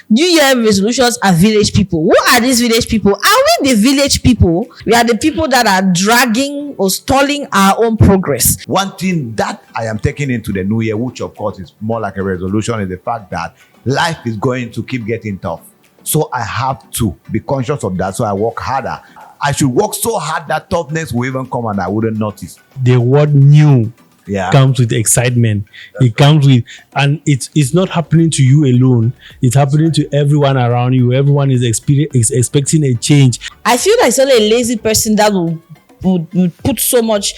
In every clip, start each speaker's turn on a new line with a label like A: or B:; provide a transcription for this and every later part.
A: New Year resolutions are village people. Who are these village people? Are we the village people? We are the people that are dragging or stalling our own progress.
B: One thing that I am taking into the new year, which of course is more like a resolution, is the fact that life is going to keep getting tough. So I have to be conscious of that. So I work harder. I should work so hard that toughness will even come and I wouldn't notice.
C: The word new
B: Yeah.
C: comes with excitement. It comes with, and it's not happening to you alone. It's happening to everyone around you. Everyone is expecting a change.
A: I feel like it's only a lazy person that would put so much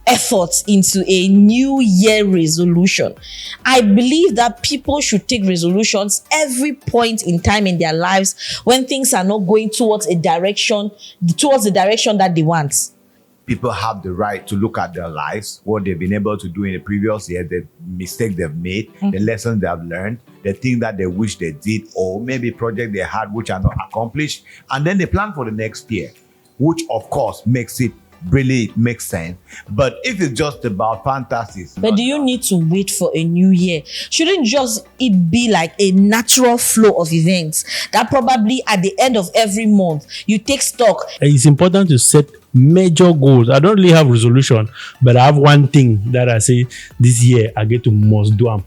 A: effort into a new year resolution. I believe that people should take resolutions every point in time in their lives when things are not going towards the direction that they want.
B: People have the right to look at their lives, what they've been able to do in the previous year, the mistakes they've made, the lessons they have learned, the things that they wish they did, or maybe projects they had which are not accomplished. And then they plan for the next year, which of course makes sense. But if it's just about fantasies.
A: But do you need to wait for a new year? Shouldn't just it be like a natural flow of events that probably at the end of every month you take stock?
C: It's important to set major goals. I don't really have resolution, but I have one thing that I say this year I get to must do them.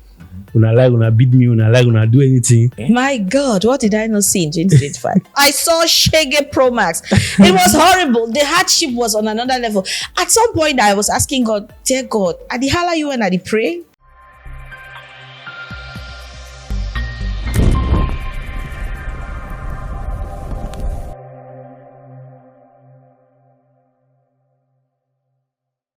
C: Una beat me, una do anything.
A: My God, what did I not see in 2025? I saw Shege Pro Max. It was horrible. The hardship was on another level. At some point, I was asking God, dear God, I the holla you and I the pray.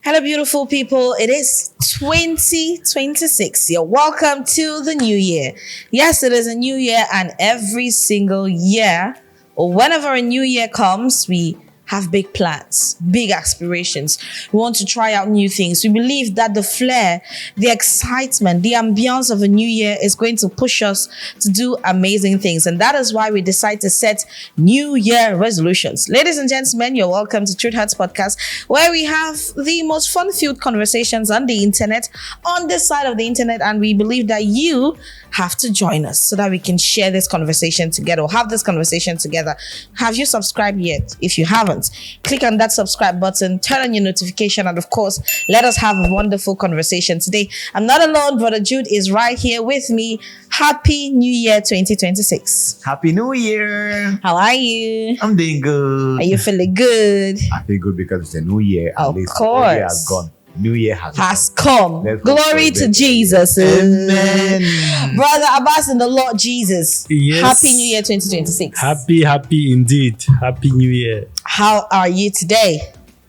A: Hello, beautiful people. It is 2026. You're welcome to the new year. Yes, it is a new year, and every single year, or whenever a new year comes, we have big plans, big aspirations. We want to try out new things. We believe that the flair, the excitement, the ambience of a new year is going to push us to do amazing things. And that is why we decide to set new year resolutions. Ladies and gentlemen, you're welcome to Truth Hearts Podcast, where we have the most fun-filled conversations on the internet, on this side of the internet. And we believe that you have to join us so that we can share this conversation together, or have this conversation together. Have you subscribed yet? If you haven't, click on that subscribe button, turn on your notification, and of course, let us have a wonderful conversation today. I'm not alone. Brother Jude is right here with me. Happy New Year 2026.
B: Happy New Year.
A: How are you?
B: I'm doing good.
A: Are you feeling good?
B: I feel good because it's a new year. At
A: Of
B: least
A: course.
B: the year has gone. New year has
A: come.
B: Let's go
A: Glory to
B: celebrate.
A: Jesus.
B: Amen.
A: Brother Abbas and the Lord Jesus.
C: Yes.
A: Happy New Year 2026.
C: Happy indeed. Happy New Year.
A: How are you today?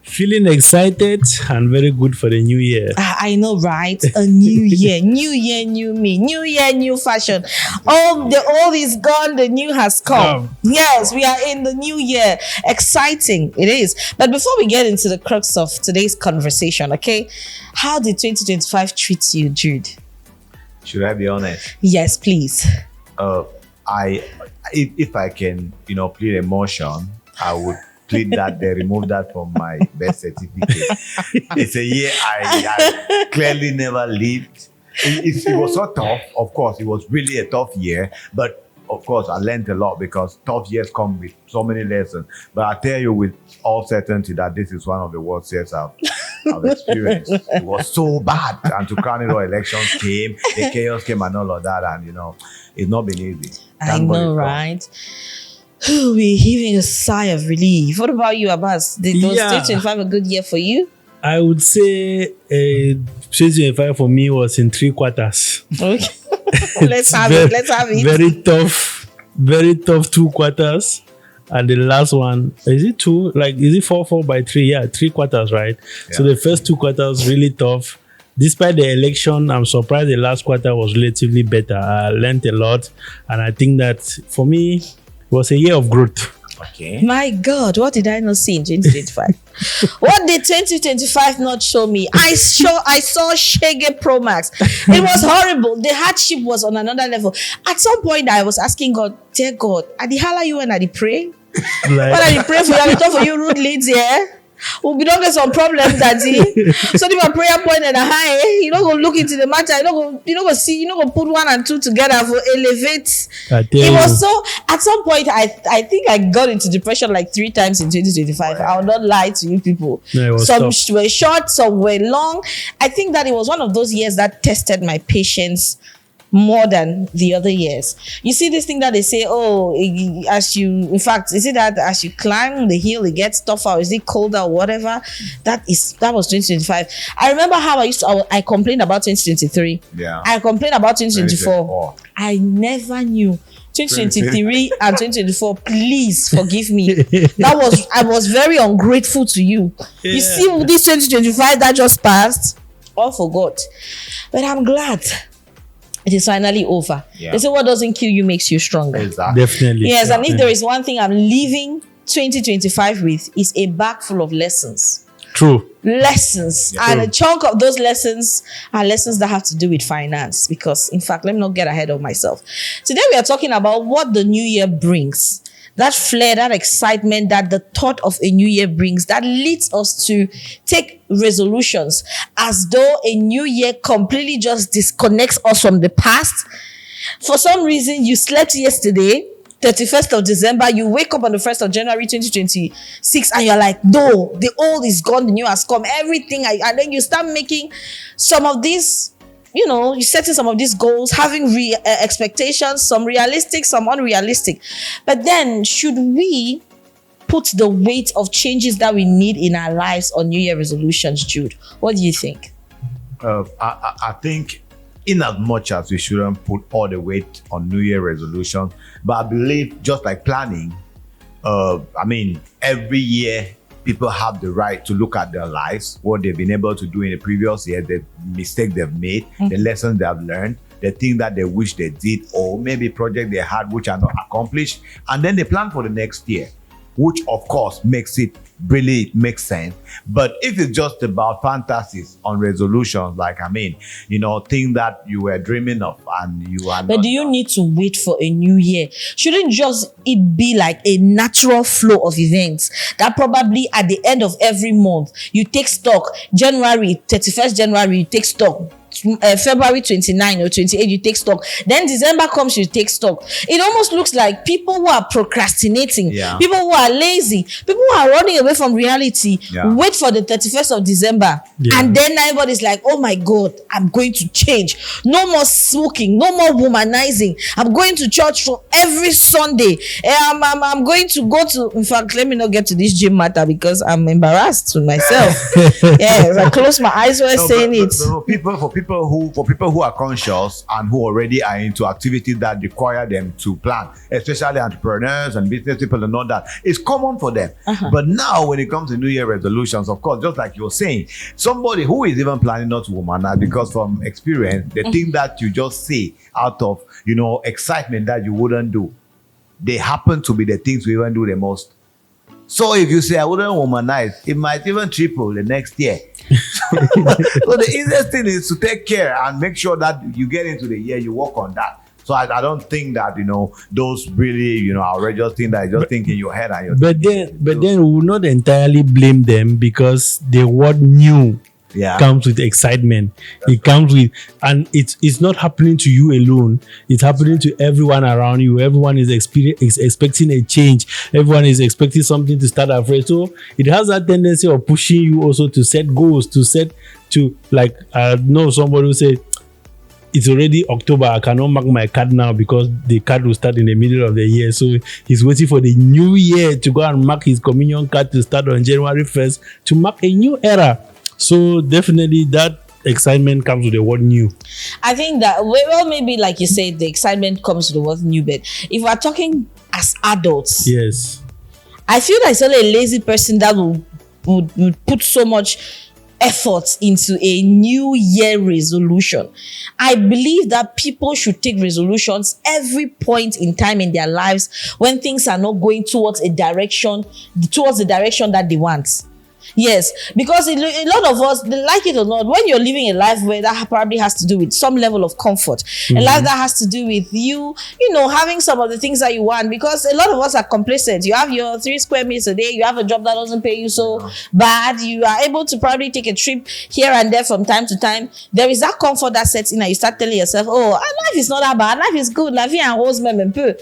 C: Feeling excited and very good for the new year.
A: I know, right? A new year, new me, new year, new fashion. Oh, the old is gone, the new has come. Yes, we are in the new year. Exciting, it is. But before we get into the crux of today's conversation, okay, how did 2025 treat you, Jude?
B: Should I be honest?
A: Yes, please.
B: If I can, plead emotion, I would plead that they remove that from my birth certificate. It's a year I clearly never lived. It was so tough. Of course, it was really a tough year, but of course, I learned a lot because tough years come with so many lessons. But I tell you with all certainty that this is one of the worst years I've experienced. It was so bad. And to crown it all, elections came, the chaos came and all of that. And, it's not been easy.
A: I
B: Thank God
A: know,
B: it's gone.
A: right? We're heaving a sigh of relief. What about you, Abbas? Was 2025 a good year for you?
C: I would say 2025 for me was in 3 quarters.
A: Okay. Let's have it.
C: Very tough 2 quarters. And the last one, is it 2? Is it 4 by 3? Yeah, 3 quarters, right?
B: Yeah.
C: So the first 2 quarters really tough. Despite the election, I'm surprised the last quarter was relatively better. I learned a lot. And I think that for me, it was a year of growth.
B: Okay.
A: My God, what did I not see in 2025? What did 2025 not show me? I saw Shege Pro Max. It was horrible. The hardship was on another level. At some point, I was asking God, dear God, I the holla you and I the pray? What I the pray for you? I talk for you rude leads here. We don't get some problems, daddy. So if a prayer point and a high, you don't go look into the matter. You don't go see. You don't go put one and two together for elevate. It was so. At some point, I think I got into depression like 3 times in 2025. I will not lie to you people.
C: No,
A: some were short, some were long. I think that it was one of those years that tested my patience more than the other years. You see this thing that they say, as you climb the hill, it gets tougher, or is it colder or whatever? That was 2025. I remember how I complained about 2023.
B: Yeah.
A: I complained about 2024. I never knew 2023 and 2024. Please forgive me. I was very ungrateful to you. Yeah. You see this 2025 that just passed, all forgot. But I'm glad it is finally over. Yeah. They say what doesn't kill you makes you stronger.
B: Exactly.
C: Definitely.
A: Yes,
C: definitely.
A: And if there is one thing I'm leaving 2025 with, is a bag full of lessons.
C: True.
A: Lessons. Yeah. And a chunk of those lessons are lessons that have to do with finance. Because, in fact, let me not get ahead of myself. Today we are talking about what the new year brings. That flair, that excitement that the thought of a new year brings, that leads us to take resolutions as though a new year completely just disconnects us from the past. For some reason, you slept yesterday, 31st of December, you wake up on the 1st of January 2026 and you're like, no, the old is gone, the new has come, everything. And then you start making some of these, you're setting some of these goals, having expectations, some realistic, some unrealistic. But then, should we put the weight of changes that we need in our lives on New Year resolutions, Jude? What do you think?
B: I think in as much as we shouldn't put all the weight on New Year resolutions, but I believe just like planning, every year, people have the right to look at their lives, what they've been able to do in the previous year, the mistakes they've made, the lessons they have learned, the thing that they wish they did, or maybe project they had which are not accomplished, and then they plan for the next year, which of course makes sense. But if it's just about fantasies on resolutions, things that you were dreaming of and you are
A: But do you need to wait for a new year? Shouldn't just it be like a natural flow of events that probably at the end of every month you take stock? January 31st January you take stock, February 29 or 28 you take stock, then December comes you take stock. It almost looks like people who are procrastinating, people who are lazy, people who are running away from reality, wait for the 31st of December and then everybody's like, oh my God, I'm going to change. No more smoking, no more womanizing. I'm going to church for every Sunday. I'm going to go to, in fact, let me not get to this gym matter because I'm embarrassed to myself. I close my eyes while saying it.
B: For people who are conscious and who already are into activities that require them to plan, especially entrepreneurs and business people and all that, it's common for them. But now when it comes to New Year resolutions, of course, just like you're saying, somebody who is even planning not to womanize, because from experience, the thing that you just say out of excitement that you wouldn't do, they happen to be the things we even do the most. So if you say I wouldn't womanize, it might even triple the next year. So the easiest thing is to take care and make sure that you get into the year, you work on that. So I don't think that, those really, outrageous things that you just think in your head.
C: But then we will not entirely blame them because the word new comes with excitement. It comes with, and it's not happening to you alone. It's happening to everyone around you. Everyone is expecting a change. Everyone is expecting something to start afresh. So it has that tendency of pushing you also to set goals, I know somebody who said, it's already October, I cannot mark my card now because the card will start in the middle of the year. So he's waiting for the new year to go and mark his communion card to start on January 1st to mark a new era. So definitely that excitement comes with the word new.
A: I think that, maybe like you said, the excitement comes with the word new, but if we're talking as adults,
C: yes,
A: I feel that it's only a lazy person that would put so much effort into a new year resolution. I believe that people should take resolutions every point in time in their lives when things are not going towards the direction that they want. Yes, because a lot of us, like it or not, when you're living a life where that probably has to do with some level of comfort, a life that has to do with you having some of the things that you want, because a lot of us are complacent. You have your 3 square meters a day, you have a job that doesn't pay you so bad, you are able to probably take a trip here and there from time to time. There is that comfort that sets in and you start telling yourself, oh, life is not that bad, life is good, la vie en rose même un peu.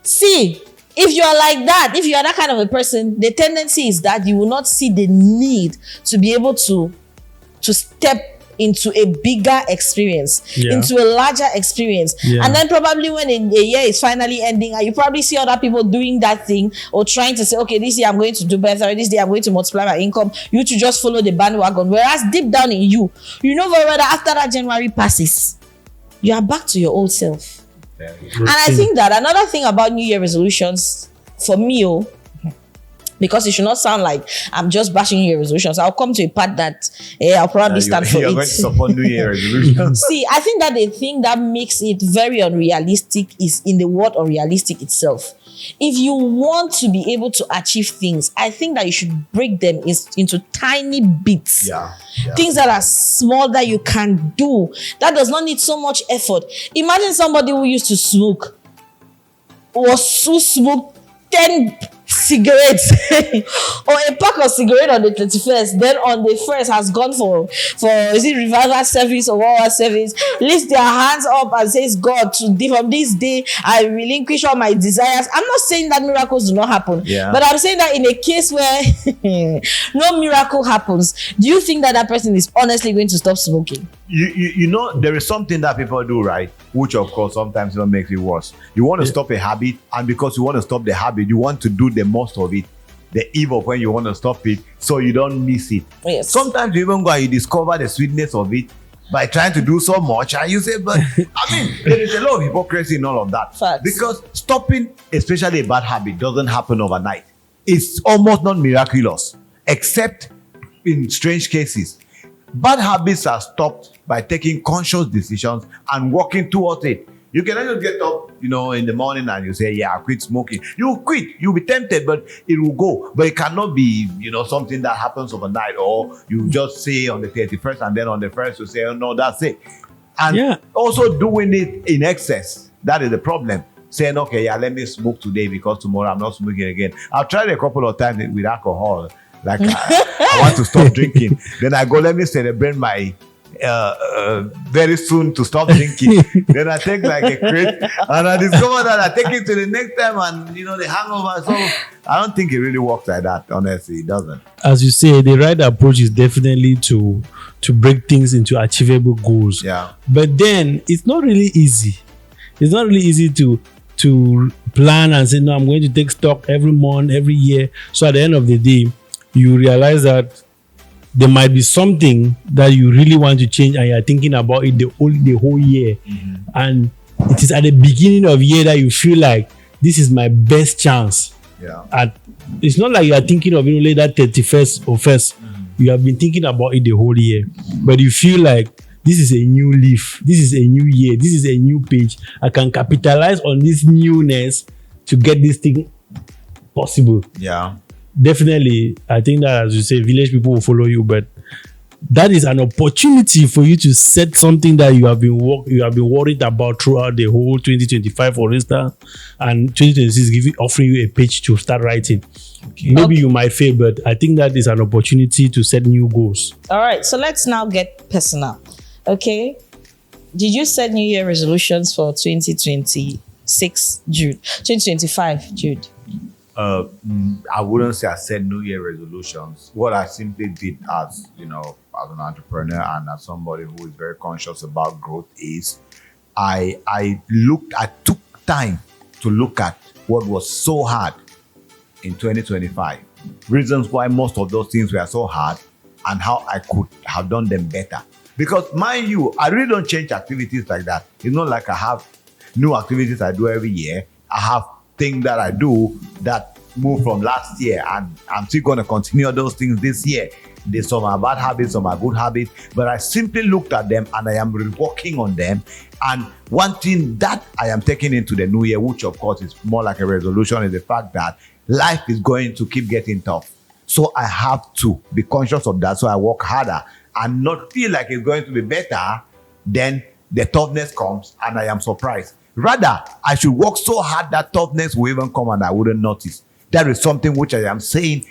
A: See, if you are like that, if you are that kind of a person, the tendency is that you will not see the need to be able to step into a bigger experience, into a larger experience. And then probably when a year is finally ending and you probably see other people doing that thing or trying to say, okay, this year I'm going to do better, this year I'm going to multiply my income, you to just follow the bandwagon. Whereas deep down in you, you know very well that after that January passes, you are back to your old self. And I think that another thing about New Year resolutions for me, because it should not sound like I'm just bashing New Year resolutions. I'll come to a part that I'll probably stand for it.
B: You're going to support New Year resolutions.
A: See, I think that the thing that makes it very unrealistic is in the word unrealistic itself. If you want to be able to achieve things, I think that you should break them into tiny bits. Things that are small that you can do. That does not need so much effort. Imagine somebody who used to smoke or who smoked 10 cigarettes or a pack of cigarettes on the 31st, then on the 1st has gone for is it revival service or what service, lifts their hands up and says, God, from this day I relinquish all my desires. I'm not saying that miracles do not happen, but I'm saying that in a case where no miracle happens, do you think that person is honestly going to stop smoking?
B: You know, there is something that people do, right? Which of course sometimes even makes it worse. You want to stop a habit, and because you want to stop the habit, you want to do the most of it, the eve of when you want to stop it, so you don't miss it.
A: Yes.
B: Sometimes you even go and you discover the sweetness of it by trying to do so much, and you say, but I mean, there is a lot of hypocrisy in all of that.
A: Facts.
B: Because stopping, especially a bad habit, doesn't happen overnight. It's almost not miraculous, except in strange cases. Bad habits are stopped by taking conscious decisions and working towards it. You cannot just get up, in the morning and you say, I quit smoking. You quit. You'll be tempted, but it will go. But it cannot be, something that happens overnight, or you just say on the 31st and then on the 1st you say, oh, no, that's it. And also doing it in excess. That is the problem. Saying, okay, let me smoke today because tomorrow I'm not smoking again. I've tried a couple of times with alcohol. Like I want to stop drinking. Then I go, let me celebrate my very soon to stop drinking. Then I take like a crate and I discover that I take it to the next time and the hangover. So I don't think it really works like that. Honestly, it doesn't.
C: As you say, the right approach is definitely to break things into achievable goals. But then it's not really easy. It's not really easy to plan and say, no, I'm going to take stock every month, every year. So at the end of the day, you realize that there might be something that you really want to change and you're thinking about it the whole year. And it is at the beginning of year that you feel like this is my best chance. It's not like you are thinking of it later 31st or 1st. You have been thinking about it the whole year. But you feel like this is a new leaf. This is a new year. This is a new page. I can capitalize on this newness to get this thing possible. Definitely, I think that, as you say, village people will follow you, but that is an opportunity for you to set something that you have been worried about throughout the whole 2025, for instance, and 2026 offering you a page to start writing. Maybe you might fail, but I think that is an opportunity to set new goals.
A: All right, so let's now get personal. Okay, did you set New Year resolutions for 2026, Jude? 2025, Jude?
B: I wouldn't say I set New Year resolutions. What I simply did as an entrepreneur and as somebody who is very conscious about growth is I took time to look at what was so hard in 2025. Reasons why most of those things were so hard and how I could have done them better. Because mind you, I really don't change activities like that. It's not like I have new activities I do every year. I have things that I do that move from last year, and I'm still going to continue those things this year. There's some are bad habits, some are good habits, but I simply looked at them and I am working on them. And one thing that I am taking into the new year, which of course is more like a resolution, is the fact that life is going to keep getting tough. So I have to be conscious of that. So I work harder and not feel like it's going to be better. Then the toughness comes and I am surprised. Rather, I should work so hard that toughness will even come and I wouldn't notice. That is something which I am saying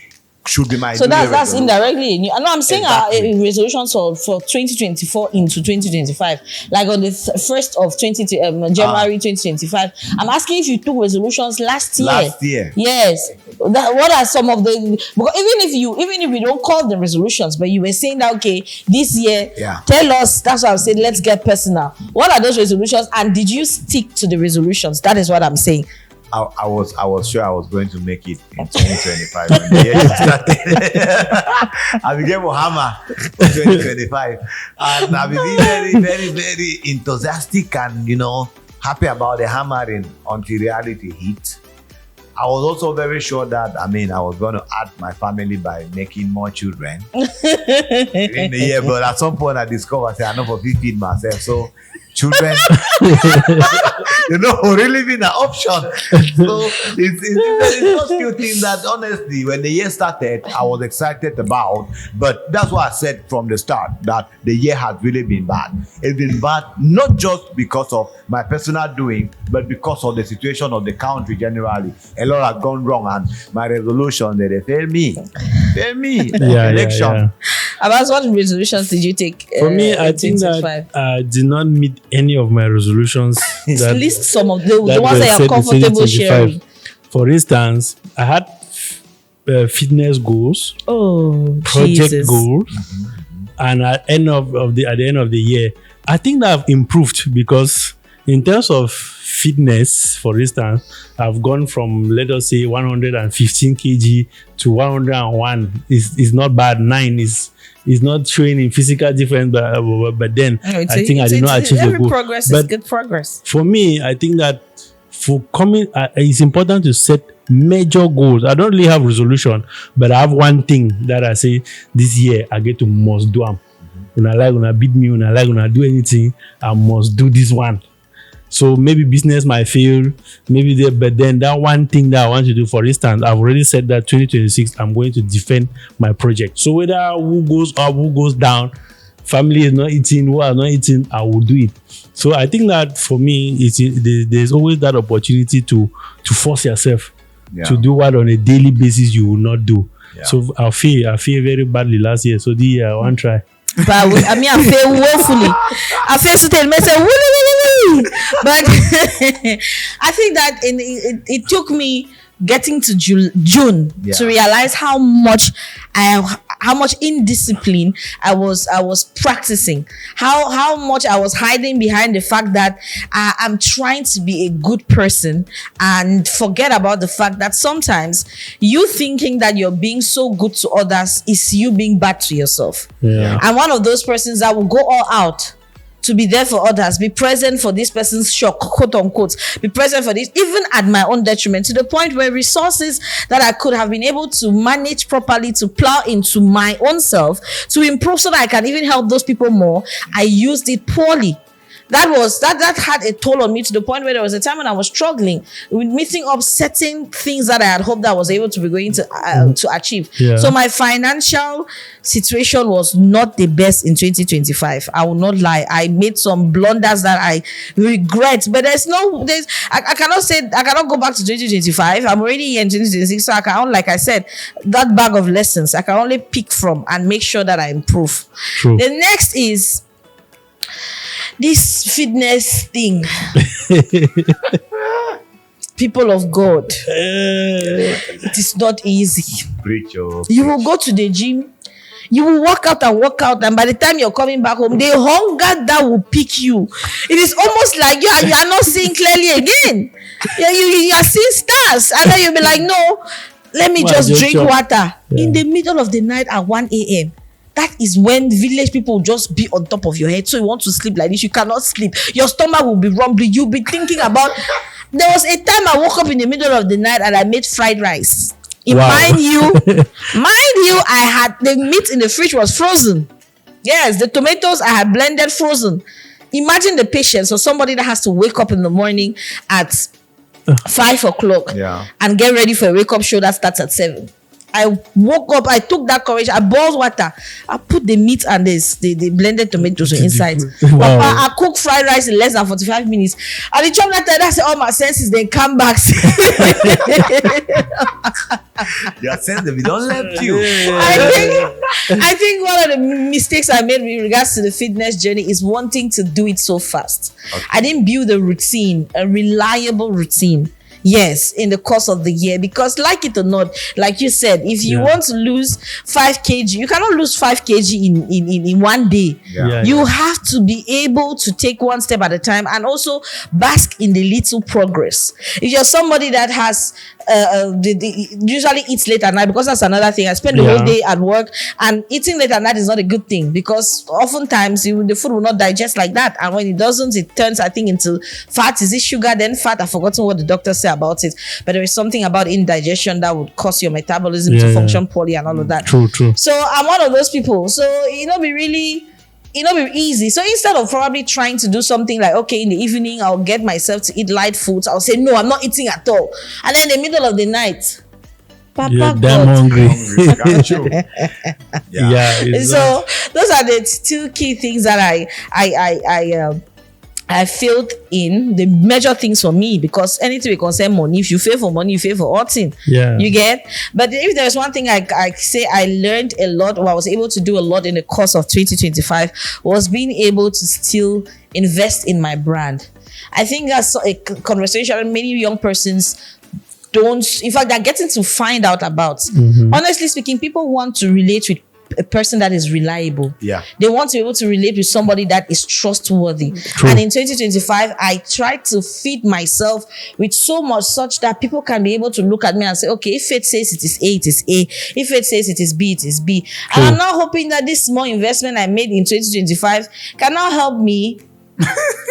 B: should be my.
A: So that's indirectly. I know I'm saying
B: Exactly.
A: our resolutions for 2024 into 2025, like on the 1st of January 2025. I'm asking if you took resolutions last year.
B: Last year.
A: Yes. What are some of the? Because even if we don't call them resolutions, but you were saying that okay, this year, tell us. That's what I'm saying. Let's get personal. What are those resolutions, and did you stick to the resolutions? That is what I'm saying.
B: I was sure I was going to make it in 2025 when the year started. I became a hammer for 2025, and I've been very, very, very enthusiastic and happy about the hammering until reality hit. I was also very sure that I was going to add my family by making more children in the year, but at some point I discovered I know for feed myself, so children really been an option. So it's those few things that honestly when the year started I was excited about, but that's why I said from the start that the year has really been bad. It's been bad not just because of my personal doing, but because of the situation of the country generally. A lot has gone wrong and my resolution they fail me. Election.
A: About what resolutions did you take?
C: For me, I think that I did not meet any of my resolutions.
A: List some of the ones that you are comfortable sharing.
C: For instance, I had fitness goals, project goals, and at the end of the year, I think that I've improved because in terms of fitness, for instance, I've gone from, let us say, 115 kg to 101. Is not bad. 9 is not showing in physical difference, but then I think I did not achieve the goal.
A: Progress is good progress.
C: For me, I think that for coming, it's important to set major goals. I don't really have resolution, but I have one thing that I say this year I get to must do them. When I like, when I beat me, when I like, when I do anything, I must do this one. So maybe business might fail, but then that one thing that I want to do, for instance, I've already said that 2026, I'm going to defend my project. So whether who goes up, who goes down, family is not eating, who are not eating, I will do it. So I think that for me, there's always that opportunity to force yourself to do what on a daily basis you will not do. Yeah. So I feel very badly last year. So the year I want to try.
A: But I feel woefully. I feel so tell me say but I think that it took me getting to June to realize how much indiscipline I was practicing, how much I was hiding behind the fact that I'm trying to be a good person and forget about the fact that sometimes you thinking that you're being so good to others is you being bad to yourself. I'm one of those persons that will go all out to be there for others, be present for this person's shock, quote unquote, be present for this, even at my own detriment, to the point where resources that I could have been able to manage properly, to plow into my own self, to improve so that I can even help those people more, I used it poorly. That had a toll on me to the point where there was a time when I was struggling with meeting up certain things that I had hoped that I was able to be going to achieve. So my financial situation was not the best in 2025. I will not lie. I made some blunders that I regret, but I cannot go back to 2025. I'm already here in 2026, so I can, like I said, that bag of lessons I can only pick from and make sure that I improve.
C: True.
A: The next is this fitness thing. People of God, it is not easy. You will go to the gym, you will work out, and by the time you're coming back home, the hunger that will pick you, it is almost like you are not seeing clearly again. You are seeing stars, and then you'll be like, no, let me just drink water in the middle of the night at 1 a.m. That is when village people will just be on top of your head. So you want to sleep like this, you cannot sleep. Your stomach will be rumbling. You'll be thinking about. There was a time I woke up in the middle of the night and I made fried rice. Mind you, I had the meat in the fridge was frozen. Yes, the tomatoes I had blended frozen. Imagine the patience of somebody that has to wake up in the morning at 5 o'clock and get ready for a wake-up show that starts at 7. I woke up, I took that courage, I boiled water, I put the meat and the blended tomatoes inside.
C: Wow.
A: Papa, I cooked fried rice in less than 45 minutes. And the chop that time, that's all my senses, then come back.
B: Your sense of it don't left you.
A: I think one of the mistakes I made with regards to the fitness journey is wanting to do it so fast.
B: Okay.
A: I didn't build a routine, a reliable routine. Yes, in the course of the year, because like it or not, like you said, if you want to lose 5 kg, you cannot lose 5 kg in one day.
B: Yeah.
A: You have to be able to take one step at a time and also bask in the little progress. If you're somebody that has usually eats late at night, because that's another thing. I spend the whole day at work, and eating late at night is not a good thing, because oftentimes the food will not digest like that, and when it doesn't, it turns, I think, into fat. Is it sugar, then fat? I've forgotten what the doctor said about it, but there is something about indigestion that would cause your metabolism to function poorly and all of that.
C: True.
A: So I'm one of those people. So be easy. So instead of probably trying to do something like, okay, in the evening I'll get myself to eat light foods, I'll say no, I'm not eating at all, and then in the middle of the night, Papa,
C: you're damn hungry.
B: Got you.
A: So those are the 2 key things that I failed in, the major things for me, because anything we concern money, if you fail for money, you fail for all things.
C: Yeah.
A: You get? But if there's one thing I say I learned a lot, or I was able to do a lot in the course of 2025, was being able to still invest in my brand. I think that's a conversation many young persons don't, in fact, they're getting to find out about. Honestly speaking, people want to relate with a person that is reliable.
B: Yeah.
A: They want to be able to relate with somebody that is trustworthy.
C: True.
A: And in 2025, I tried to feed myself with so much such that people can be able to look at me and say, okay, if Faith says it is A, it is A. If Faith says it is B, it is B.
C: True.
A: And I'm now hoping that this small investment I made in 2025 can now help me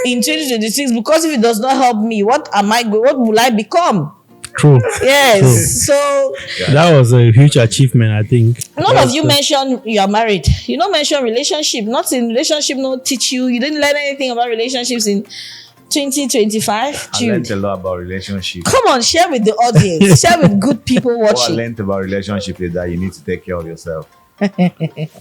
A: in 2026, because if it does not help me, what will I become?
C: True.
A: Yes.
C: True.
A: So
C: That was a huge achievement, I think.
A: none of you mentioned you are married. You don't mention relationship. Not in relationship, no teach you. You didn't learn anything about relationships in 2025.
B: I learned a lot about relationships.
A: Come on, share with the audience. Share with good people
B: What I
A: watching.
B: learned about relationship is that you need to take care of yourself.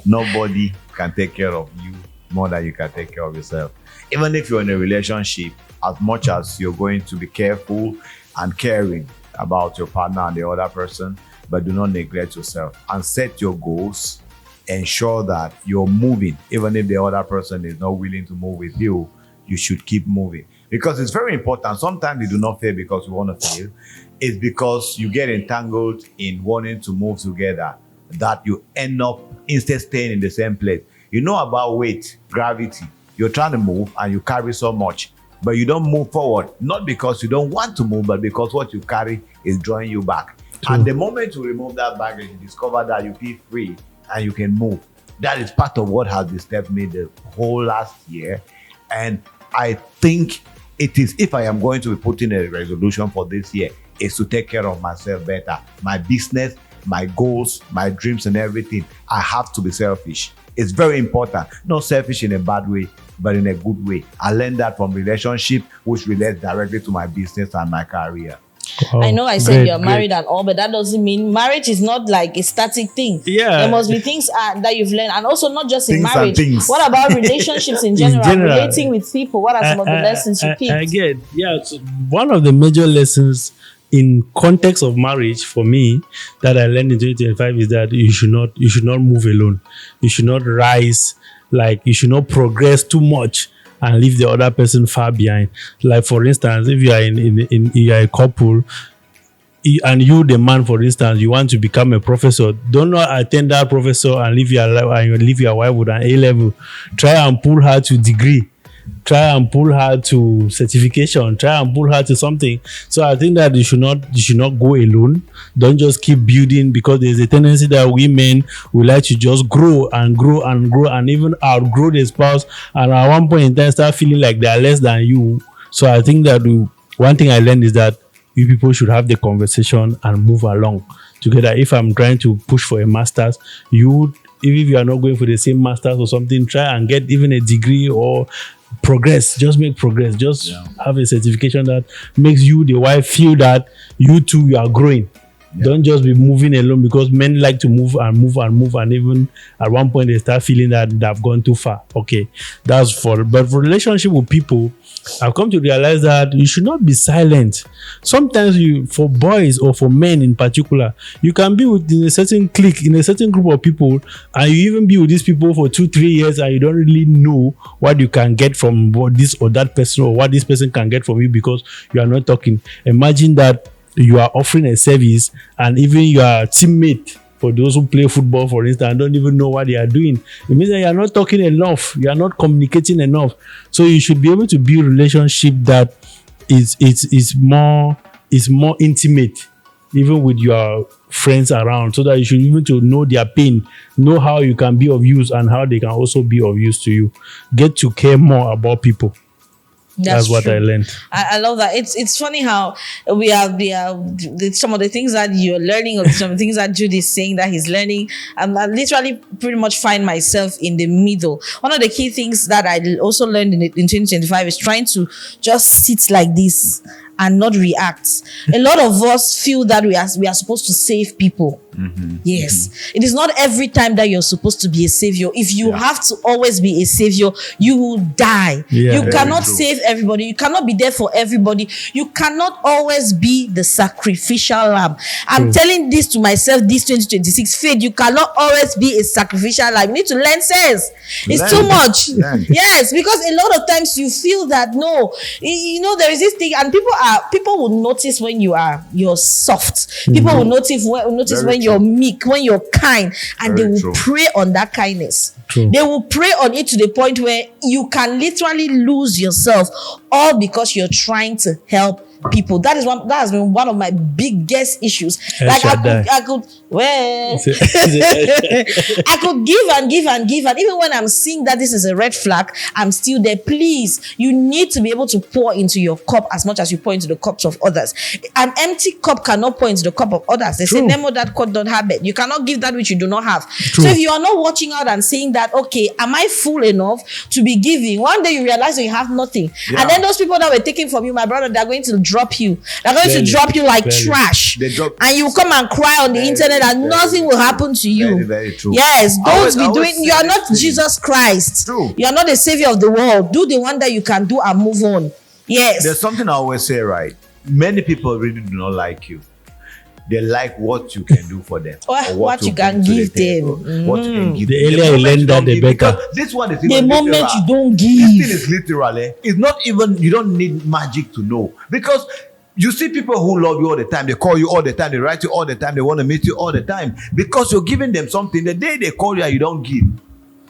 B: Nobody can take care of you more than you can take care of yourself. Even if you're in a relationship, as much as you're going to be careful and caring about your partner and the other person, but do not neglect yourself and set your goals. Ensure that you're moving. Even if the other person is not willing to move with you, you should keep moving, because it's very important. Sometimes we do not fail because we want to fail. It's because you get entangled in wanting to move together that you end up instead staying in the same place. You know about weight, gravity. You're trying to move and you carry so much, but you don't move forward, not because you don't want to move, but because what you carry is drawing you back.
C: True.
B: And the moment you remove that baggage, you discover that you feel free and you can move. That is part of what has disturbed me the whole last year. And I think it is, if I am going to be putting a resolution for this year, is to take care of myself better. My business, my goals, my dreams and everything. I have to be selfish. It's very important. Not selfish in a bad way, but in a good way. I learned that from relationship, which relates directly to my business and my career.
C: Wow.
A: I know I said
C: Great,
A: you're married and all, but that doesn't mean marriage is not like a static thing.
C: Yeah.
A: There must be things that you've learned, and also not just in
B: Things and
A: marriage.
B: things.
A: What about relationships in general? Relating with people? What are some of the lessons you picked?
C: I get, so one of the major lessons in context of marriage for me that I learned in 2025 is that you should not move alone. You should not rise, like you should not progress too much and leave the other person far behind. Like for instance, if you are you are a couple, and you, the man, for instance, you want to become a professor, don't not attend that professor and leave your wife with an A level. Try and pull her to degree. Try and pull her to certification. Try and pull her to something. So I think that you should not go alone. Don't just keep building, because there's a tendency that women will like to just grow and grow and grow and even outgrow their spouse, and at one point in time start feeling like they are less than you. So I think that one thing I learned is that you people should have the conversation and move along together. If I'm trying to push for a master's, even if you are not going for the same master's or something, try and get even a degree or progress. Just make progress. Just have a certification that makes you, the wife, feel that you too, you are growing. Don't just be moving alone, because men like to move and move and move, and even at one point they start feeling that they've gone too far. Okay, but for relationship with people, I've come to realize that you should not be silent. Sometimes for boys or for men in particular, you can be within a certain clique, in a certain group of people, and you even be with these people for 2-3 years, and you don't really know what you can get from what this or that person, or what this person can get from you, because you are not talking. Imagine that you are offering a service, and even your teammate, for those who play football, for instance, don't even know what they are doing. It means that you are not talking enough, you are not communicating enough. So you should be able to build a relationship that is more intimate, even with your friends around, so that you should be able to know their pain, know how you can be of use, and how they can also be of use to you. Get to care more about people. That's what
A: true.
C: I learned.
A: I love that. It's funny how we are some of the things that you're learning, or some things that Jude is saying that he's learning. I literally pretty much find myself in the middle. One of the key things that I also learned in 2025 is trying to just sit like this and not react. A lot of us feel that we are supposed to save people. Yes. It is not every time that you're supposed to be a savior. If you have to always be a savior, you will die. You cannot save everybody. You cannot be there for everybody. You cannot always be the sacrificial lamb. I'm telling this to myself this 2026. Faith, you cannot always be a sacrificial lamb. You need to learn sense. It's too much. Yes, because a lot of times you feel that no, there is this thing, and people will notice when you're soft. People will notice when you're meek, when you're kind, and they will prey on that kindness. They will prey on it to the point where you can literally lose yourself, all because you're trying to help people. That has been one of my biggest issues. Like I could give and give and give, and even when I'm seeing that this is a red flag, I'm still there. Please, you need to be able to pour into your cup as much as you pour into the cups of others. An empty cup cannot pour into the cup of others. They say, Nemo, that cup don't have it. You cannot give that which you do not have. So if you are not watching out and saying that, okay, am I full enough to be giving? One day you realize that you have nothing. And then those people that were taking from you, my brother, they're going to drop you. They're going to drop you like trash. And you come and cry on the internet and nothing will happen to you.
B: Very true.
A: Yes, you are not Jesus Christ.
B: True.
A: You are not the savior of the world. Do the one that you can do and move on. Yes.
B: There's something I always say, right? Many people really do not like you. They like what you can do for them,
A: or what you can give them.
B: What you can give
C: the
B: them.
C: earlier you learn that, the better.
B: This one is
A: the moment
B: literal.
A: you don't give.
B: This thing is literal. It's not even, you don't need magic to know. Because you see people who love you all the time, they call you all the time, they write you all the time, they want to meet you all the time. Because you're giving them something. The day they call you and you don't give,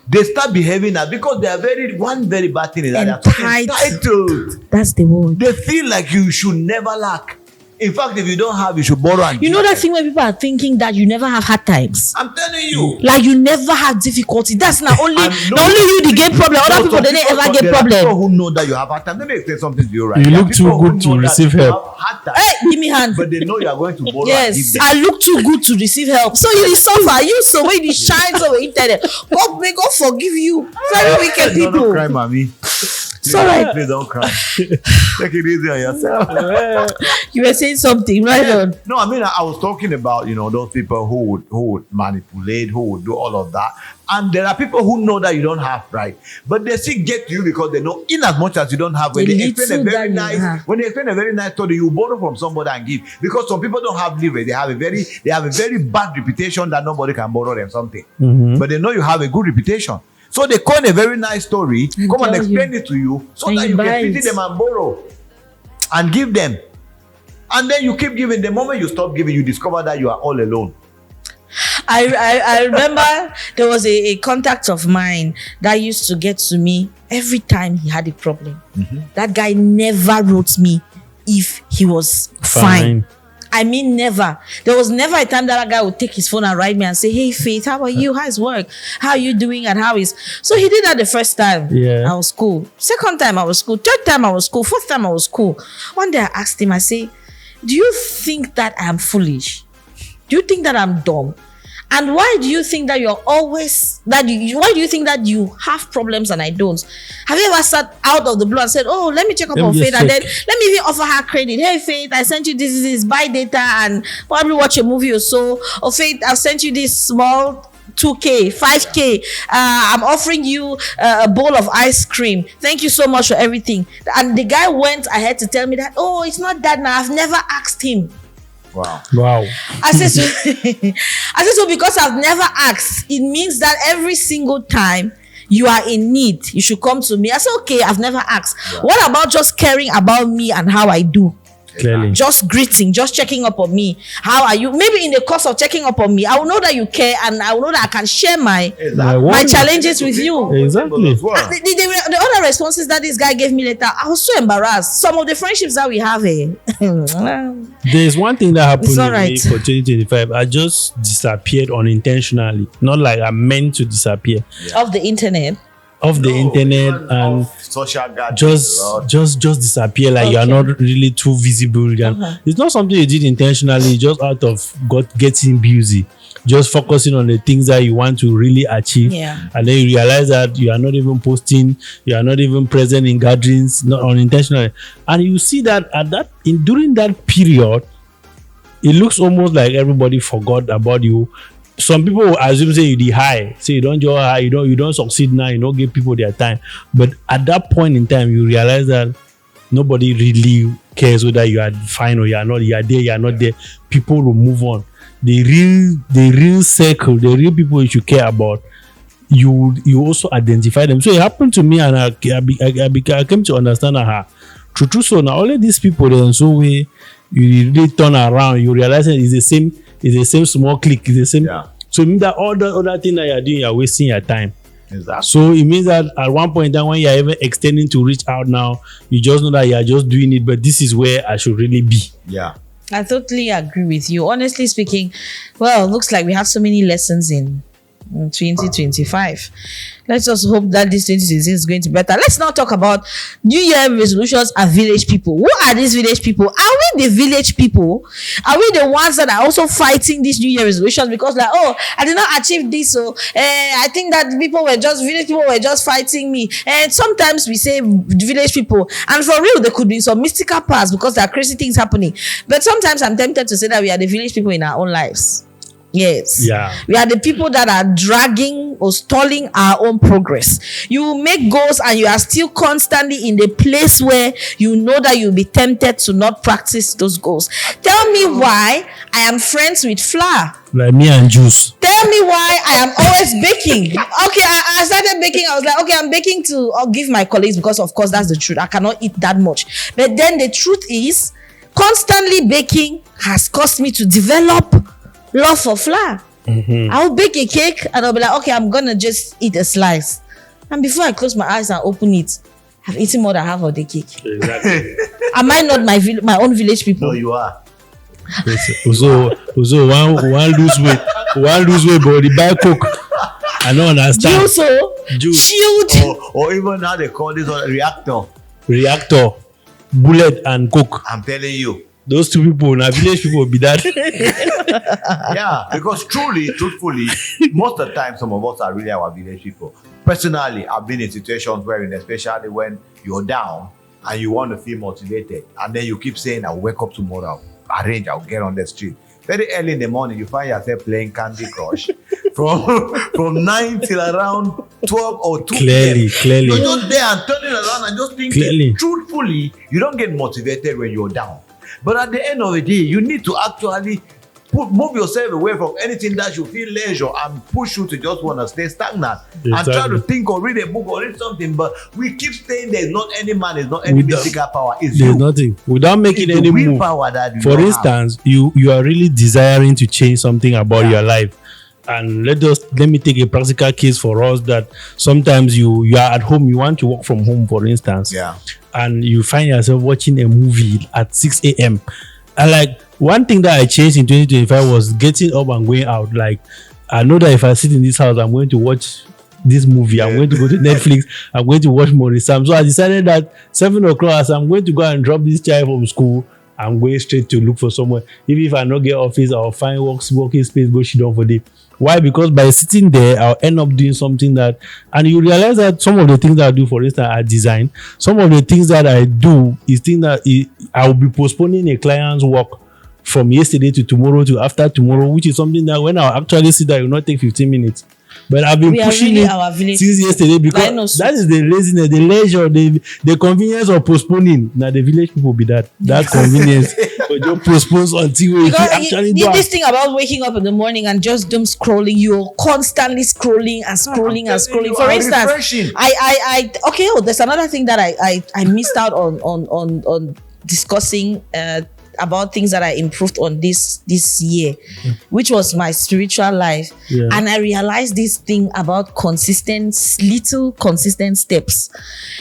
B: they start behaving as, because they are one very bad thing is that they are entitled.
A: That's the word.
B: They feel like you should never lack. In fact, if you don't have, you should borrow and
A: you know that thing where people are thinking that you never have hard times.
B: I'm telling you.
A: Like you never have difficulty. That's not only you the get problem. Other people they didn't ever get problem.
B: People who know that you have hard time. Let me explain something to you, right?
C: You look too good to receive help.
A: Hey, give me hand.
B: But they know you are going to borrow.
A: Yes, I look too good to receive help. So you suffer. You so when you shine over the internet. May God forgive you. Very wicked people.
B: Don't cry, mommy.
A: It's all right.
B: Please don't cry. Take it easy on yourself.
A: You were saying something, right on.
B: No, I mean, I was talking about, those people who would manipulate, who would do all of that. And there are people who know that you don't have, right? But they still get to you because they know, in as much as you don't have, when they explain a very nice story, you borrow from somebody and give. Because some people don't have leverage. They have a very bad reputation that nobody can borrow them something. But they know you have a good reputation. So they coin a very nice story, come and explain it to you, so that you can pity them and borrow and give them. And then you keep giving. The moment you stop giving, you discover that you are all alone.
A: I remember there was a contact of mine that used to get to me every time he had a problem. That guy never wrote me if he was fine. I mean, never. There was never a time that guy would take his phone and write me and say, "Hey, Faith, how are you? How's work? How are you doing? And how is..." So he did that the first time. I was cool. Second time I was cool. Third time I was cool. Fourth time I was cool. One day I asked him, I say, "Do you think that I'm foolish? Do you think that I'm dumb? And why do you think that you're always why do you think that you have problems and I don't? Have you ever sat out of the blue and said, oh, let me check up on Faith, and then let me even offer her credit. Hey Faith, I sent you this, buy data and probably watch a movie or so. Or Faith, I've sent you this small 2K, 5K. I'm offering you a bowl of ice cream. Thank you so much for everything. And the guy went ahead to tell me that, oh, it's not that now. I've never asked him.
B: Wow.
A: I said so because I've never asked, it means that every single time you are in need, you should come to me. I said, okay, I've never asked. Yeah. What about just caring about me and how I do?
C: Clearly.
A: Just greeting, just checking up on me. How are you? Maybe in the course of checking up on me, I will know that you care, and I will know that I can share my challenges with you.
C: Exactly.
A: The other responses that this guy gave me later, I was so embarrassed. Some of the friendships that we have,
C: there's one thing that happened to
A: right.
C: me for 2025. I just disappeared unintentionally. Not like I meant to disappear.
A: Yeah. Of the internet.
C: And
B: social
C: just disappear, like you're not really too visible. It's not something you did intentionally, just out of getting busy, just focusing on the things that you want to really achieve. And then you realize that you are not even posting, you are not even present in gatherings, not unintentionally. And you see that during that period, it looks almost like everybody forgot about you. Some people will assume say you the high, say you don't join high, you don't succeed now, you don't give people their time. But at that point in time, you realize that nobody really cares whether you are fine or you are not. You are there, you are not there. People will move on. The real circle, the real people you should care about, you also identify them. So it happened to me, and I came to understand that true. So now all of these people, then so way you really turn around, you realize that it's the same small click. It's the same. Yeah. So it means that all the other thing that you're doing, you're wasting your time.
B: Exactly.
C: So it means that at one point in time, when you're even extending to reach out now, you just know that you're just doing it, but this is where I should really be.
B: Yeah.
A: I totally agree with you. Honestly speaking, well, it looks like we have so many lessons in 2025. Let's just hope that this 2026 is going to be better. Let's now talk about New Year resolutions and village people. Who are these village people? Are we the village people? Are we the ones that are also fighting these New Year resolutions because like, oh, I did not achieve this, so I think that village people were just fighting me. And sometimes we say village people, and for real, there could be some mystical parts because there are crazy things happening. But sometimes I'm tempted to say that we are the village people in our own lives. Yes.
C: Yeah.
A: We are the people that are dragging or stalling our own progress. You make goals and you are still constantly in the place where you know that you'll be tempted to not practice those goals. Tell me why I am friends with flour.
C: Like me and juice.
A: Tell me why I am always baking. Okay, I started baking. I was like, okay, I'm baking to give my colleagues because, of course, that's the truth. I cannot eat that much. But then the truth is, constantly baking has caused me to develop love for flour. I'll bake a cake and I'll be like, okay, I'm gonna just eat a slice. And before I close my eyes and open it, I've eaten more than half of the cake.
C: Exactly.
A: Am I not my own village people?
B: No, you are.
C: So one lose weight, but the buy coke. I don't understand.
A: Juice. Chilled.
B: Or even now they call this
C: reactor, bullet and coke.
B: I'm telling you.
C: Those two people, now village people will be that.
B: Yeah, because truthfully, most of the time, some of us are really our village people. Personally, I've been in situations wherein, especially when you're down and you want to feel motivated, and then you keep saying, I'll wake up tomorrow, I'll get on the street. Very early in the morning, you find yourself playing Candy Crush from 9 till around 12 or 2
C: Clearly.
B: You're just there and turning around and just thinking, truthfully, you don't get motivated when you're down. But at the end of the day, you need to actually move yourself away from anything that you feel leisure and push you to just want to stay stagnant. Exactly. And try to think or read a book or read something. But we keep saying there's not any man, there's not any mystical power. There's
C: nothing. Without making any move. For instance, you are really desiring to change something about your life. And let me take a practical case for us that sometimes you are at home, you want to work from home, for instance.
B: Yeah.
C: And you find yourself watching a movie at 6 a.m. And like one thing that I changed in 2025 was getting up and going out. Like I know that if I sit in this house, I'm going to watch this movie. I'm going to go to Netflix. I'm going to watch Maurice Sam. So I decided that 7 o'clock, as I'm going to go and drop this child from school, I'm going straight to look for somewhere. Even if I not get office, I'll find working space, go sit down for day. Why? Because by sitting there, I'll end up doing something that, and you realize that some of the things that I do, for instance, are design. Some of the things that I do is things that I will be postponing a client's work from yesterday to tomorrow to after tomorrow, which is something that when I'll actually sit there, it will not take 15 minutes. But I've been pushing it since yesterday because that is the laziness, the leisure, the convenience of postponing. Now the village people be that convenience, but you postpone until you actually do
A: this thing about waking up in the morning and just doom scrolling. You're constantly scrolling and scrolling and scrolling. For instance, there's another thing that I missed out on discussing about things that I improved on this year, which was my spiritual life. Yeah. And I realized this thing about little consistent steps.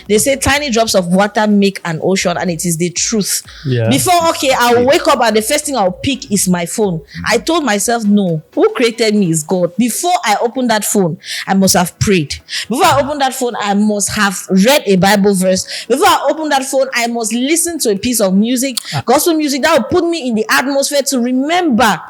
A: They say tiny drops of water make an ocean, and it is the truth. Yeah. Before, I'll wake up and the first thing I'll pick is my phone. I told myself, no, who created me is God. Before I open that phone, I must have prayed. Before I open that phone, I must have read a Bible verse. Before I open that phone, I must listen to a piece of music, gospel music, that will put me in the atmosphere to remember.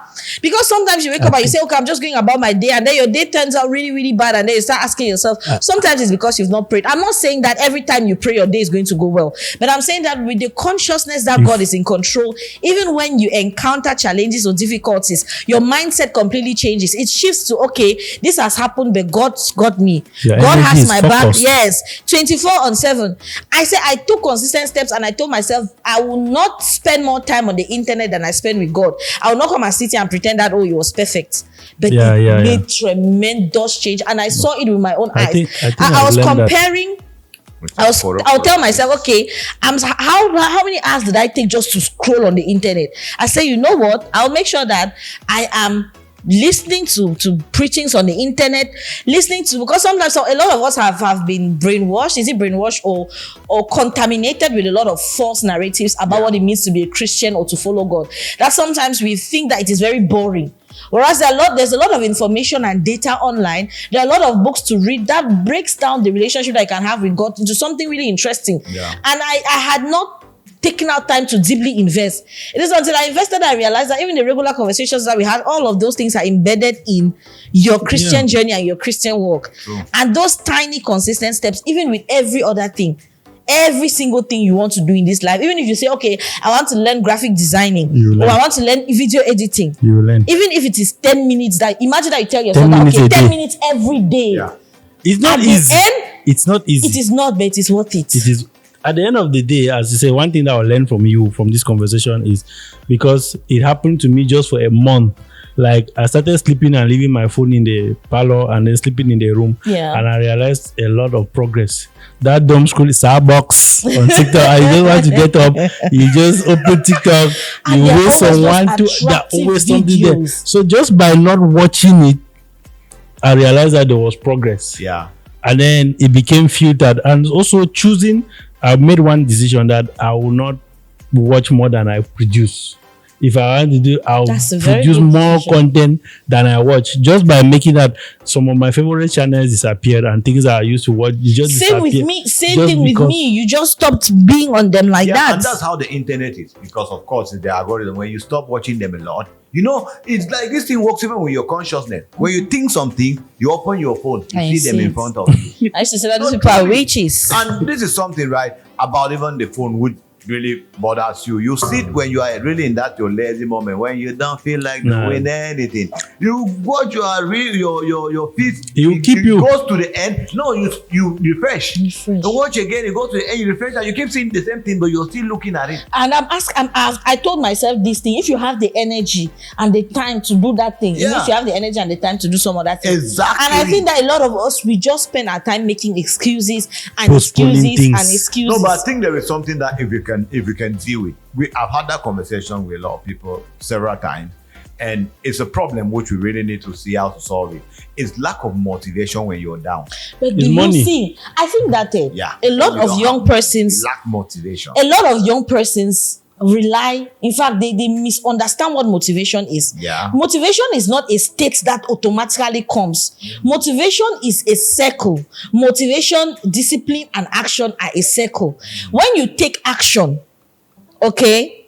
A: Because sometimes you wake up and you say, okay, I'm just going about my day, and then your day turns out really, really bad, and then you start asking yourself, sometimes it's because you've not prayed. I'm not saying that every time you pray your day is going to go well, but I'm saying that with the consciousness that God is in control, even when you encounter challenges or difficulties, your mindset completely changes. It shifts to, okay, this has happened, but God's got me. God has my back. Yes, 24/7. I say I took consistent steps, and I told myself I will not spend more time on the internet than I spend with God. I will not come and sit here and pretend that it was perfect, but it made tremendous change, and I saw it with my own eyes. I was comparing. I'll tell myself, okay, how many hours did I take just to scroll on the internet? I say, you know what? I'll make sure that I am listening to preachings on the internet, because sometimes a lot of us have been brainwashed. Is it brainwashed or contaminated with a lot of false narratives about what it means to be a Christian or to follow God? That sometimes we think that it is very boring. Whereas there's a lot of information and data online. There are a lot of books to read that breaks down the relationship that I can have with God into something really interesting. Yeah. And I had not taking out time to deeply invest. It is until I invested that I realized that even the regular conversations that we had, all of those things are embedded in your Christian journey and your Christian walk. True. And those tiny consistent steps, even with every other thing, every single thing you want to do in this life, even if you say, okay, I want to learn graphic designing, or I want to learn video editing, you will learn. Even if it is 10 minutes, imagine that you tell yourself, 10 minutes every day. Yeah.
C: It's not easy. It's not easy.
A: It is not, but it is worth it.
C: It is. At the end of the day, as you say, one thing that I'll learn from you from this conversation is, because it happened to me just for a month. Like, I started sleeping and leaving my phone in the parlor and then sleeping in the room. Yeah. And I realized a lot of progress. That dumb scroll is Starbucks on TikTok. I just want to get up. You just open TikTok. You wait someone to. There's always something there. So just by not watching it, I realized that there was progress.
B: Yeah.
C: And then it became filtered. And also choosing, I made one decision that I will not watch more than I produce. If I want to do, I'll produce more content than I watch. Just by making that, some of my favorite channels disappeared and things that I used to watch, you just
A: Same with me. Same thing with me. You just stopped being on them like that.
B: And that's how the internet is. Because of course, it's the algorithm. When you stop watching them a lot, you know, it's like this thing works even with your consciousness. When you think something, you open your phone, you see them in front of you.
A: I used to say that those people are witches.
B: And this is something, right, about even the phone would really bothers you. You sit when you are really in that your lazy moment, when you don't feel like doing anything. You watch your feet. It goes to the end. No, you refresh. You watch again. You go to the end. You refresh, and you keep seeing the same thing, but you're still looking at it.
A: And I told myself this thing: if you have the energy and the time to do that thing, it means you have the energy and the time to do some other thing.
B: Exactly.
A: And I think that a lot of us, we just spend our time making excuses and excuses.
B: No, but I think there is something that if you can deal with. I've had that conversation with a lot of people several times, and it's a problem which we really need to see how to solve it. It's lack of motivation when you're down.
A: But do you see? I think that a lot of young persons
B: lack motivation.
A: A lot of young persons rely, in fact, they misunderstand what motivation is.
B: Yeah.
A: Motivation is not a state that automatically comes. Motivation is a circle. Motivation, discipline, and action are a circle. When you take action, okay,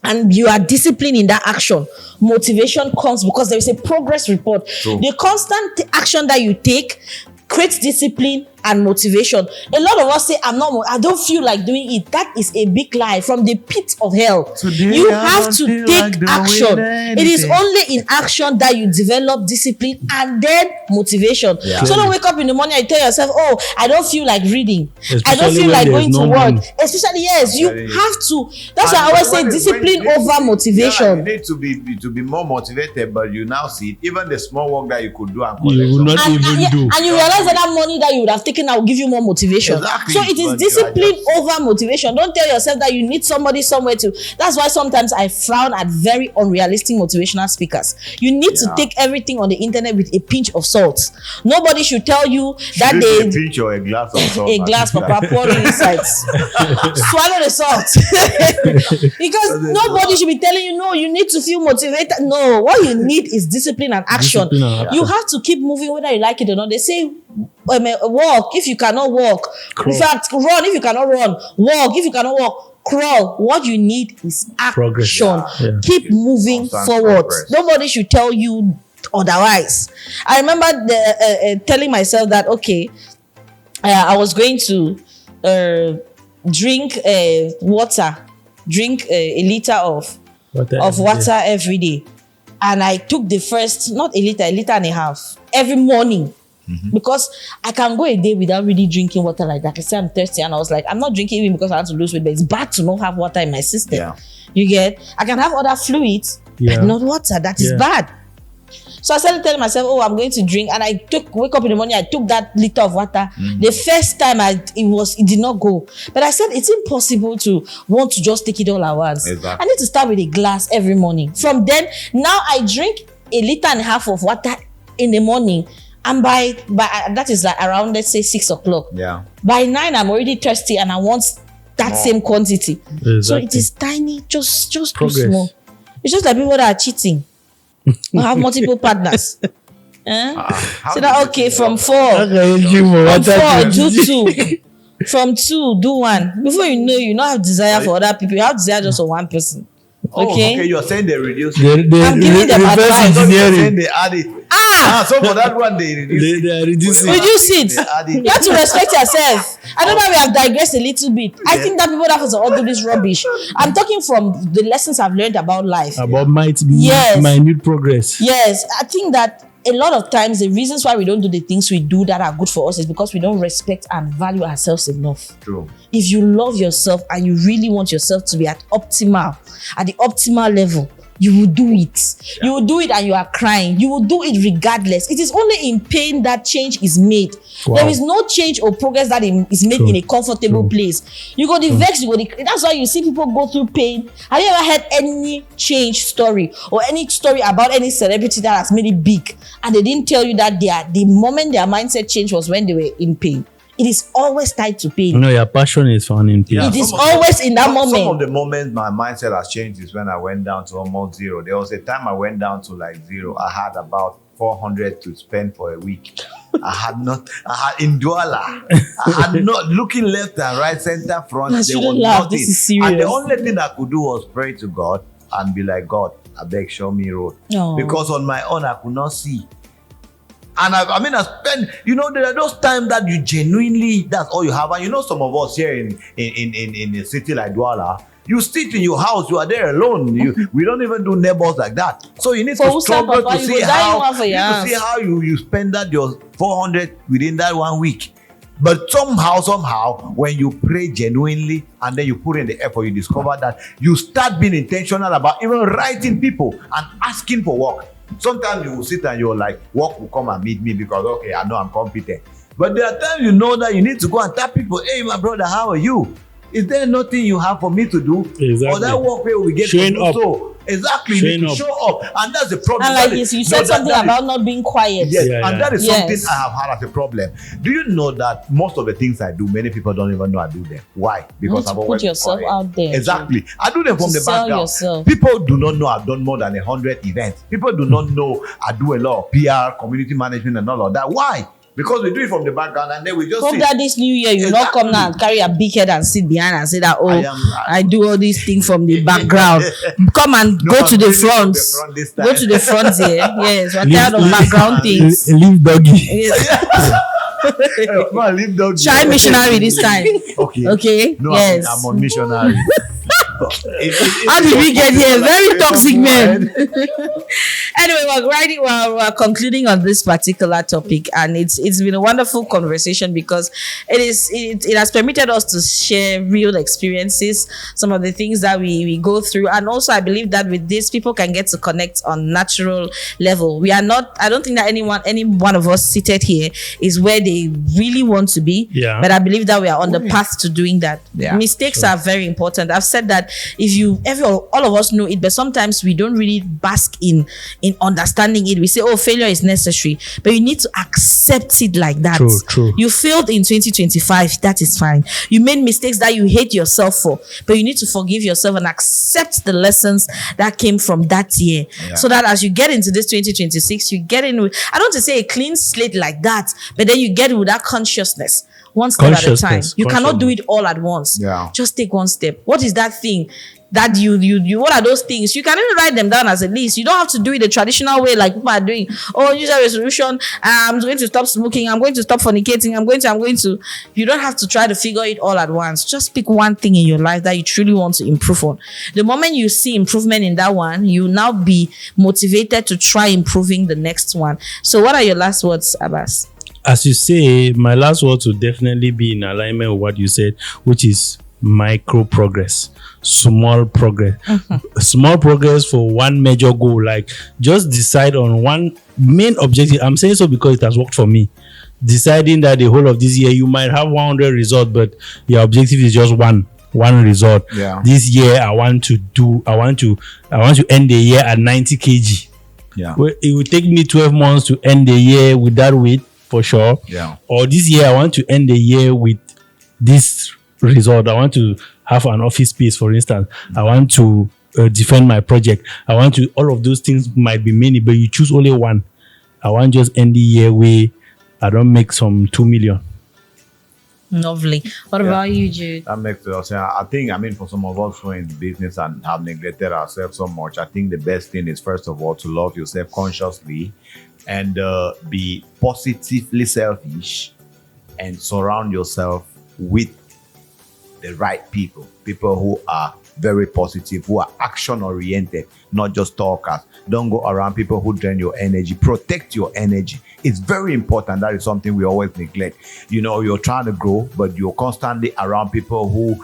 A: and you are disciplined in that action, motivation comes because there is a progress report.
B: True.
A: The constant action that you take creates discipline and motivation. A lot of us say, I don't feel like doing it. That is a big lie from the pit of hell.
B: Today
A: You
B: I
A: have
B: don't
A: to
B: feel
A: take
B: like doing
A: action. It is
B: anything.
A: only in action that you develop discipline and then motivation.
B: Yeah.
A: So don't wake up in the morning and tell yourself, oh, I don't feel like reading. I don't
C: Especially
A: feel
C: when
A: like
C: there's
A: going to
C: no
A: work.
C: money.
A: Especially, yes, you
B: Yeah, yeah.
A: have to. That's why I
B: And
A: always say
B: when-
A: discipline
B: when-
A: over
B: Yeah,
A: motivation.
B: you need to be more motivated, but you now see it. Even the small work that you could do and
C: You
B: collect
C: will
B: some-
C: not even
A: yeah,
C: do.
A: and you realize that money that you would have taken out will give you more motivation.
B: Exactly.
A: So it is
B: But you are
A: discipline
B: just-
A: over motivation. Don't tell yourself that you need somebody somewhere to. That's why sometimes I frown at very unrealistic motivational speakers. You need to
B: Yeah.
A: take everything on the internet with a pinch of salt. Nobody should tell you that
B: Should it be a
A: they
B: pinch or a glass of salt?
A: a glass for pouring inside. Swallow the salt. Because nobody should be telling you, no, you need to feel motivated. No, what you need is discipline and action.
C: Discipline and action.
A: You have to keep moving whether you like it or not. They say, walk if you cannot walk.
C: Crawl.
A: In fact, run if you cannot run. Walk if you cannot walk. Crawl. What you need is
C: Progress.
A: action.
C: Yeah.
A: Keep moving
B: Constant
A: forward.
B: progress.
A: Nobody should tell you otherwise. I remember telling myself that, okay, I was going to drink water, drink a liter of water every day. And I took the first, not a liter and a half, every morning. Because I can go a day without really drinking water like that. I say I'm thirsty, and I was like, I'm not drinking even because I want to lose weight, but it's bad to not have water in my system.
B: Yeah.
A: You get? I can have other fluids,
C: Yeah.
A: but not water. That is
C: Yeah.
A: bad. So I started telling myself, oh, I'm going to drink. And I wake up in the morning, I took that liter of water. The first time it did not go. But I said, it's impossible to want to just take it all at once.
B: Exactly.
A: I need to start with a glass every morning. From then, now I drink a liter and a half of water in the morning. And by that is like around, let's say 6 o'clock.
B: Yeah.
A: By 9, I'm already thirsty and I want that
B: More.
A: same quantity. So
C: Exactly.
A: it is tiny, just too
C: Progress.
A: small. It's just like people that are cheating or have multiple partners.
B: How
A: So
B: do
A: that
B: you
A: okay,
B: do
A: from
B: that?
A: 4, do 2. From 2, do 1. Before you know, you don't have desire for other people. You have desire just for one person.
B: Oh,
A: Okay.
B: You're saying they reduce.
A: I'm giving them
C: reverse
A: advice.
B: You're saying
C: engineering.
B: they add it. So for that one they reduce.
C: They are reducing.
A: Reduce it.
B: They add it.
A: You have to respect yourself. I don't know, we have digressed a little bit. I
B: Yeah.
A: think that people that all do this rubbish. I'm talking from the lessons I've learned about life.
C: About
A: Yes.
C: minute progress.
A: Yes, I think that a lot of times the reasons why we don't do the things we do that are good for us is because we don't respect and value ourselves enough.
B: True.
A: If you love yourself and you really want yourself to be at the optimal level, you will do it. You will do it and you are crying. You will do it regardless. It is only in pain that change is made.
C: Wow.
A: There is no change or progress that is made
C: True.
A: in a comfortable place. You go the vex, that's why you see people go through pain. Have you ever heard any change story or any story about any celebrity that has made it big and they didn't tell you that the moment their mindset changed was when they were in pain? It is always tied to pain.
C: No, your passion is found in pain.
A: It is
B: some of
A: always in that
B: Some of
A: moment.
B: the moments my mindset has changed is when I went down to almost zero. There was a time I went down to like zero. I had about 400 to spend for a week. I had in Douala. I had not looking left and right, center, front.
A: I
B: There
A: shouldn't
B: was
A: laugh.
B: nothing.
A: This is
B: And the
A: serious.
B: only thing I could do was pray to God and be like, God, I beg, show me road.
A: Oh.
B: Because on my own, I could not see. And I spent, there are those times that you genuinely, that's all you have. And some of us here in a city like Douala, you sit in your house, you are there alone. We don't even do neighbors like that. So you need
A: For
B: to
A: who
B: struggle
A: stand, Papa?
B: to
A: You
B: see
A: go die
B: how,
A: one for your
B: to see
A: house.
B: how you spend that your 400 within that 1 week. But somehow, when you pray genuinely and then you put in the effort, you discover that you start being intentional about even writing people and asking for work. Sometimes you will sit and you're like, work will come and meet me because, okay, I know I'm competent. But there are times you know that you need to go and tell people, hey, my brother, how are you? Is there nothing you have for me to do?
C: Exactly.
B: Or that work where we get
C: Showing
B: to do
C: up.
B: so? Exactly, you
C: Showing
B: need to
C: up.
B: show up. And that's the problem.
A: And like
B: That
A: this,
B: is-
A: you
B: no,
A: said
B: that-
A: something
B: that is-
A: about not being quiet.
B: Yes,
C: Yeah,
B: and
C: yeah.
B: that is
A: Yes.
B: something I have had as a problem. Do you know that most of the things I do, many people don't even know I do them? Why? Because
A: need
B: I've
A: to
B: always
A: put yourself
B: been quiet.
A: out there.
B: Exactly. I do them from
A: To
B: the
A: sell
B: background.
A: yourself.
B: People do not know I've done more than 100 events. People do not know I do a lot of PR, community management, and all of that. Why? because we do it from the background and then we just
A: Hope
B: sit.
A: that this new year you not come now and carry a big head and sit behind and say that I do all these things from the background. Come and
B: No,
A: go to
B: I'm
A: the
B: really
A: front.
B: this
A: Go
B: time.
A: to the front here. Yes, we're tired of background things.
C: Leave doggy.
A: Yes.
B: Go and leave dog.
A: Try missionary this time.
B: Okay.
A: Okay.
B: No,
A: Yes.
B: I'm on missionary.
A: How did we get here? Very toxic men. Anyway, we're concluding on this particular topic, and it's been a wonderful conversation because it has permitted us to share real experiences, some of the things that we go through, and also I believe that with this people can get to connect on natural level. I don't think that any one of us seated here is where they really want to be.
C: Yeah.
A: But I believe that we are on the path to doing that.
B: Yeah,
A: Mistakes are very important. I've said that all of us know it, but sometimes we don't really bask in understanding it. We say, oh, failure is necessary, but you need to accept it like that.
C: True.
A: You failed in 2025, that is fine. You made mistakes that you hate yourself for, but you need to forgive yourself and accept the lessons that came from that year.
B: Yeah.
A: So that as you get into this 2026, you get in with, I don't want to say a clean slate like that, but then you get with that consciousness. One step at a time. You cannot do it all at once.
B: Yeah.
A: Just take one step. What is that thing that you what are those things? You can even write them down as a list. You don't have to do it the traditional way like people are doing. Oh, New Year's resolution, I'm going to stop smoking, I'm going to stop fornicating, I'm going to. You don't have to try to figure it all at once. Just pick one thing in your life that you truly want to improve on. The moment you see improvement in that one, you now be motivated to try improving the next one. So what are your last words, Abbas?
C: As you say, my last words will definitely be in alignment with what you said, which is micro progress, small progress. Small progress for one major goal. Like, just decide on one main objective. I'm saying so because it has worked for me. Deciding that the whole of this year you might have 100 results, but your objective is just one result.
B: Yeah.
C: This year I want to end the year at 90 kg.
B: Yeah.
C: Well, it will take me 12 months to end the year with that weight for sure.
B: Yeah.
C: Or this year I want to end the year with this result. I want to have an office space, for instance. I want to defend my project. I want to, all of those things might be many, but you choose only one. I want just end the year where I don't make some 2 million.
A: Lovely. What about you, Jude?
B: That makes sense. I think, for some of us who are in business and have neglected ourselves so much, I think the best thing is, first of all, to love yourself consciously and be positively selfish and surround yourself with the right people who are very positive, who are action oriented, not just talkers. Don't go around people who drain your energy. Protect your energy. It's very important. That is something we always neglect. You're trying to grow, but you're constantly around people who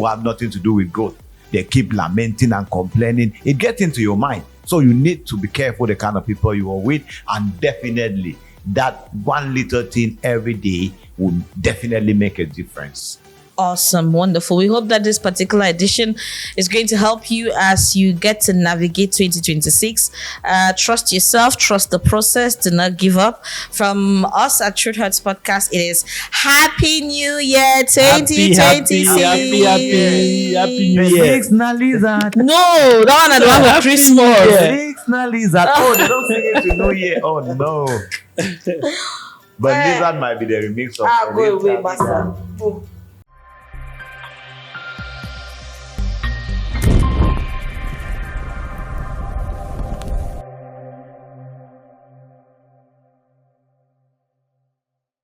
B: have nothing to do with growth. They keep lamenting and complaining. It gets into your mind. So you need to be careful the kind of people you are with, and definitely that one little thing every day will definitely make a difference.
A: Awesome, wonderful. We hope that this particular edition is going to help you as you get to navigate 2026. Trust yourself, trust the process, do not give up. From us at Truth Hurts Podcast, it is Happy New Year 2026.
C: Happy New Year.
A: No, that one I don't have a Christmas.
B: Lizard. Oh, they don't sing it to New Year. Oh no. But Lizard might be the remix of
A: Go away, bastard.